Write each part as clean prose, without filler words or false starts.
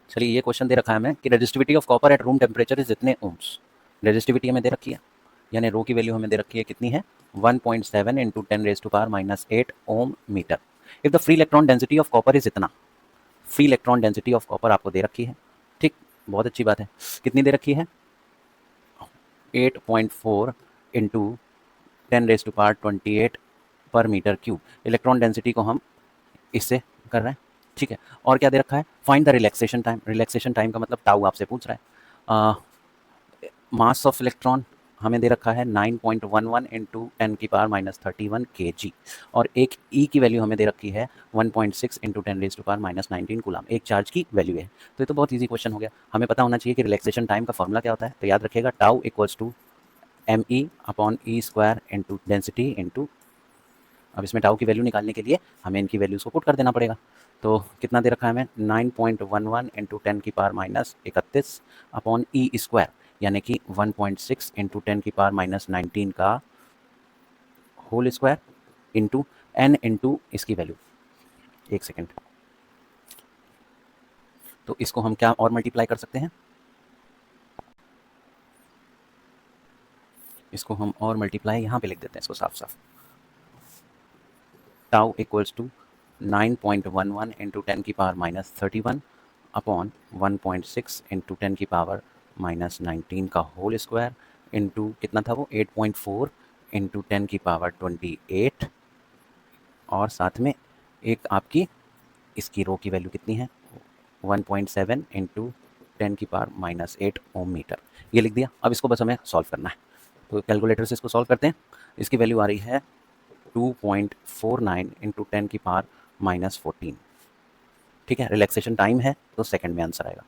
चलिए ये क्वेश्चन दे रखा है हमें कि resistivity of copper at room temperature is इतने ओम्स। रेजिस्टिविटी हमें दे रखी है, यानी रो की वैल्यू हमें दे रखी है कितनी है 1.7 into 10⁻⁻⁸ ohm metre. If the free electron density of copper is इतना, free electron density of copper आपको दे रखी है, ठीक, बहुत अच्छी बात है। कितनी दे रखी है 8.4 इंटू 10⁻28 पर मीटर क्यूब। इलेक्ट्रॉन डेंसिटी को हम इससे कर रहे हैं, ठीक है। और क्या दे रखा है, find the relaxation time. Relaxation time का मतलब टाउ आपसे पूछ रहा है। मास ऑफ इलेक्ट्रॉन हमें दे रखा है 9.11 इंटू 10⁻31 kg, और एक ई की वैल्यू हमें दे रखी है 1.6 इंटू 10⁻19 कूलम, एक चार्ज की वैल्यू है। तो ये तो बहुत ईजी क्वेश्चन हो गया। हमें पता होना चाहिए कि रिलैक्सेशन टाइम का फॉर्मूला क्या होता है, तो याद रखिएगा tau equals to me/e² into density into, अब इसमें टाउ की वैल्यू निकालने के लिए हमें इनकी वैल्यूज़ को पुट कर देना पड़ेगा। तो कितना दे रखा है हमें 9.11 इंटू 10⁻31 अपॉन ई स्क्वायर, यानी कि 1.6 इंटू 10⁻19 का whole square into N into इसकी वैल्यू। एक सेकेंड, तो इसको हम क्या और मल्टीप्लाई कर सकते हैं, इसको हम और मल्टीप्लाई यहाँ पे लिख देते हैं इसको साफ साफ। Tau equals to 9.11 into 10⁻31 upon 1.6 into 10⁻19 का होल स्क्वायर इंटू कितना था वो 8.4 इंटू 10⁻28, और साथ में एक आपकी इसकी रो की वैल्यू कितनी है 1.7 इंटू 10⁻8 ओम मीटर। ये लिख दिया। अब इसको बस हमें सॉल्व करना है, तो कैलकुलेटर से इसको सॉल्व करते हैं। इसकी वैल्यू आ रही है 2.49 इंटू 10⁻14, ठीक है। रिलैक्सेशन टाइम है तो सेकंड में आंसर आएगा,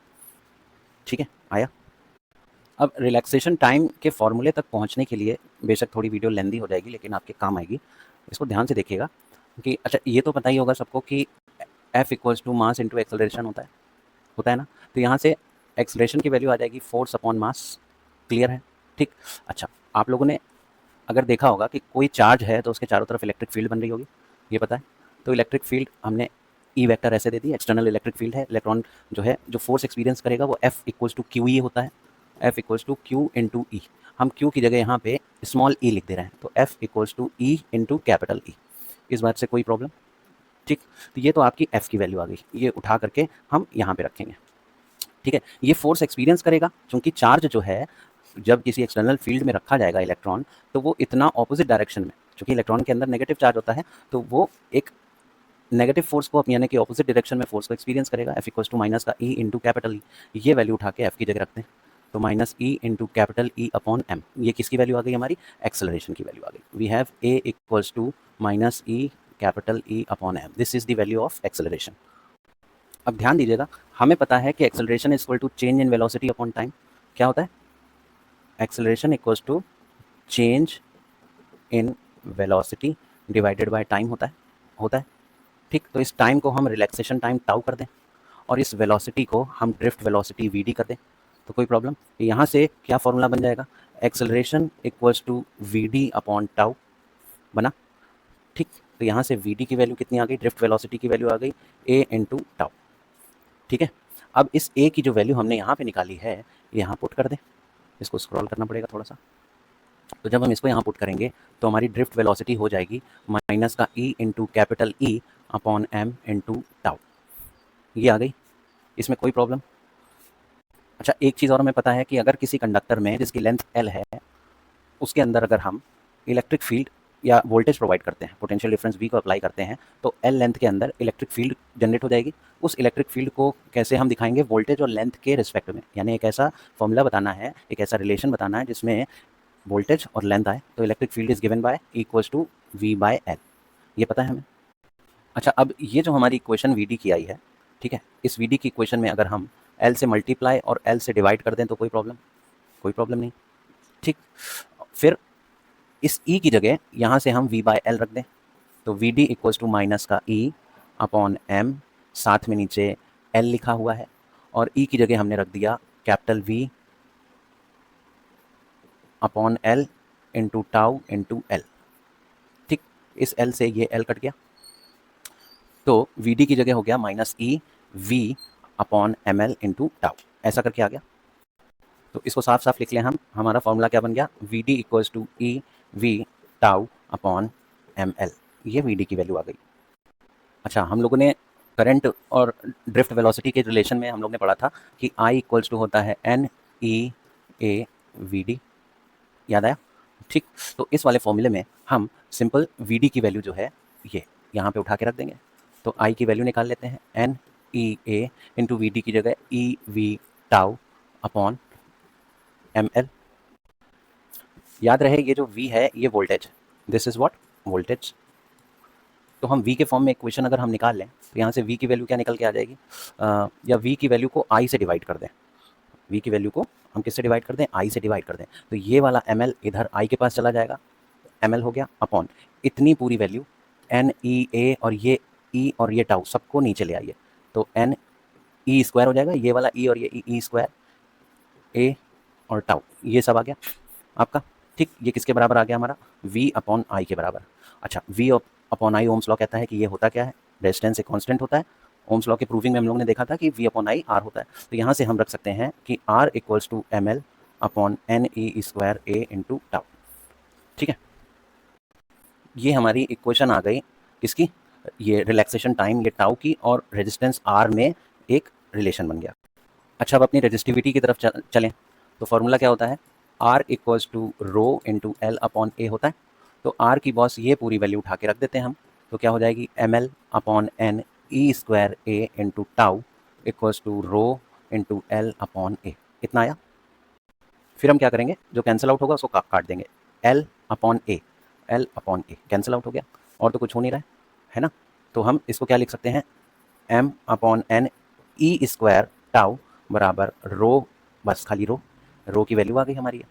ठीक है, आया। अब रिलैक्सेशन टाइम के फॉर्मूले तक पहुंचने के लिए बेशक थोड़ी वीडियो लेंदी हो जाएगी, लेकिन आपके काम आएगी। इसको ध्यान से देखिएगा कि अच्छा ये तो पता ही होगा सबको कि F equals to mass into acceleration होता है ना। तो यहाँ से एक्सेलरेशन की वैल्यू आ जाएगी फोर्स अपॉन मास, क्लियर है, ठीक। अच्छा आप लोगों ने अगर देखा होगा कि कोई चार्ज है तो उसके चारों तरफ इलेक्ट्रिक फील्ड बन रही होगी, ये पता है। तो इलेक्ट्रिक फील्ड हमने ई वेक्टर ऐसे दे दी, एक्सटर्नल इलेक्ट्रिक फील्ड है। इलेक्ट्रॉन जो है जो फोर्स एक्सपीरियंस करेगा वो F equals to Q E होता है, F equals to Q into E. हम क्यू की जगह यहाँ पे स्मॉल ई लिख दे रहे हैं, तो F equals to E into capital E. इस बात से कोई प्रॉब्लम, ठीक। तो ये तो आपकी F की वैल्यू आ गई, ये उठा करके हम यहाँ पे रखेंगे, ठीक है। ये फोर्स एक्सपीरियंस करेगा क्योंकि चार्ज जो है जब किसी एक्सटर्नल फील्ड में रखा जाएगा इलेक्ट्रॉन, तो वो इतना ऑपोजिट डायरेक्शन में, क्योंकि इलेक्ट्रॉन के अंदर नेगेटिव चार्ज होता है, तो वो एक नेगेटिव फोर्स को यानी कि ऑपोजिट डायरेक्शन में फोर्स को एक्सपीरियंस करेगा। F इक्वल्स टू माइनस का ई इंटू कैपिटल ई, ये वैल्यू उठा के F की जगह रखते हैं, तो minus E into capital E upon M. ये किसकी वैल्यू आ गई हमारी, एक्सेलरेशन की वैल्यू आ गई। We have a equals to minus E capital E upon M, this is the value of acceleration. अब ध्यान दीजिएगा, हमें पता है कि acceleration is equal to change in velocity upon time. क्या होता है, acceleration equals to change in velocity divided by time होता है, ठीक। तो इस टाइम को हम रिलैक्सेशन टाइम टाउ कर दें, और इस वेलोसिटी को हम ड्रिफ्ट वेलोसिटी वी डी कर दें, तो कोई प्रॉब्लम। यहाँ से क्या फॉर्मूला बन जाएगा, acceleration equals to V D upon tau बना, ठीक। तो यहाँ से वी डी की वैल्यू कितनी आ गई, ड्रिफ्ट वेलोसिटी की वैल्यू आ गई ए इंटू टाउ, ठीक है। अब इस ए की जो वैल्यू हमने यहाँ पे निकाली है यहाँ पुट कर दें, इसको स्क्रॉल करना पड़ेगा थोड़ा सा। तो जब हम इसको यहाँ पुट करेंगे तो हमारी ड्रिफ्ट वेलोसिटी हो जाएगी माइनस का E into capital E upon M into tau, ये आ गई। इसमें कोई प्रॉब्लम। अच्छा एक चीज़ और हमें पता है कि अगर किसी कंडक्टर में जिसकी लेंथ एल है, उसके अंदर अगर हम इलेक्ट्रिक फील्ड या वोल्टेज प्रोवाइड करते हैं, पोटेंशियल डिफरेंस वी को अप्लाई करते हैं, तो एल लेंथ के अंदर इलेक्ट्रिक फील्ड जनरेट हो जाएगी। उस इलेक्ट्रिक फील्ड को कैसे हम दिखाएंगे, वोल्टेज और लेंथ के रिस्पेक्ट में, यानी एक ऐसा फॉर्मूला बताना है, एक ऐसा रिलेशन बताना है जिसमें वोल्टेज और लेंथ आए। तो electric field is given by equals to V by L, ये पता है हमें। अच्छा अब ये जो हमारी इक्वेशन वी डी की आई है, ठीक है, इस वी डी की इक्वेशन में अगर हम एल से मल्टीप्लाई और एल से डिवाइड कर दें तो कोई प्रॉब्लम नहीं, ठीक। फिर इस ई की जगह यहाँ से हम वी बाय एल रख दें, तो V D equals to minus का ई अपॉन एम, साथ में नीचे एल लिखा हुआ है, और ई की जगह हमने रख दिया capital V upon L into tau into L, ठीक। इस एल से ये एल कट गया, तो वी डी की जगह हो गया minus E V upon M L into tau, ऐसा करके आ गया। तो इसको साफ साफ लिख लें हम, हमारा फॉर्मूला क्या बन गया, V D equals to E V tau upon M L, ये वी डी की वैल्यू आ गई। अच्छा, हम लोगों ने करंट और ड्रिफ्ट वेलोसिटी के रिलेशन में हम लोग ने पढ़ा था कि आई इक्वल्स टू होता है N E A V D, याद आया? ठीक, तो इस वाले फॉर्मूले में हम सिंपल वी डी की वैल्यू जो है ये यहाँ पे उठा के रख देंगे। तो आई की वैल्यू निकाल लेते हैं, N E A into V D की जगह E V tau upon M L. याद रहे ये जो v है ये voltage, this is what, voltage. तो हम v के फॉर्म में इक्वेशन अगर हम निकाल लें तो यहाँ से v की वैल्यू क्या निकल के आ जाएगी, या v की वैल्यू को i से डिवाइड कर दें, v की वैल्यू को हम किससे डिवाइड कर दें, i से डिवाइड कर दें, तो ये वाला ml इधर i के पास चला जाएगा, ml हो गया अपॉन इतनी पूरी वैल्यू n e a और ये e और ये टाउ सबको नीचे ले आइए, तो n e स्क्वायर हो जाएगा, ये वाला e और ये e स्क्वायर, a और टाउ ये सब आ गया आपका। ठीक, ये किसके बराबर आ गया हमारा, v अपॉन आई के बराबर। अच्छा, v upon I Ohm's law कहता है कि ये होता क्या है, रेजिस्टेंस एक कांस्टेंट होता है। ओम्स लॉ के प्रूविंग में हम लोग ने देखा था कि v अपॉन आई आर होता है, तो यहाँ से हम रख सकते हैं कि r equals to M L upon N E square A into tau. ठीक है, ये हमारी इक्वेशन आ गई किसकी, ये रिलैक्सेशन टाइम ये टाउ की और रेजिस्टेंस r में एक रिलेशन बन गया। अच्छा, अब अपनी रेजिस्टिविटी की तरफ चलें, तो फॉर्मूला क्या होता है, R equals to rho into L upon A होता है। तो R की बॉस ये पूरी वैल्यू उठा के रख देते हैं हम, तो क्या हो जाएगी, M L upon N E square A into tau equals to rho into L upon A, इतना आया। फिर हम क्या करेंगे, जो कैंसिल आउट होगा उसको काट देंगे, एल अपॉन ए कैंसिल आउट हो गया, और तो कुछ हो नहीं रहा है ना। तो हम इसको क्या लिख सकते हैं, M upon N E square tau बराबर रो, बस खाली रो की वैल्यू आ गई हमारी,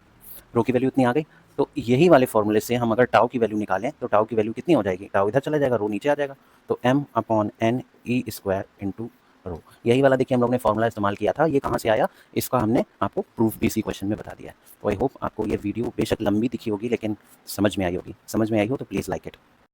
रो की वैल्यू इतनी आ गई। तो यही वाले फॉर्मूले से हम अगर टाउ की वैल्यू निकालें तो टाउ की वैल्यू कितनी हो जाएगी, टाउ इधर चला जाएगा, रो नीचे आ जाएगा, तो M upon N E square into rho, यही वाला देखिए हम लोग ने फॉर्मूला इस्तेमाल किया था। ये कहाँ से आया, इसका हमने आपको प्रूफ भी इसी क्वेश्चन में बता दिया है। तो आई होप आपको ये वीडियो बेशक लंबी दिखी होगी लेकिन समझ में आई होगी, समझ में आई हो तो प्लीज़ लाइक इट।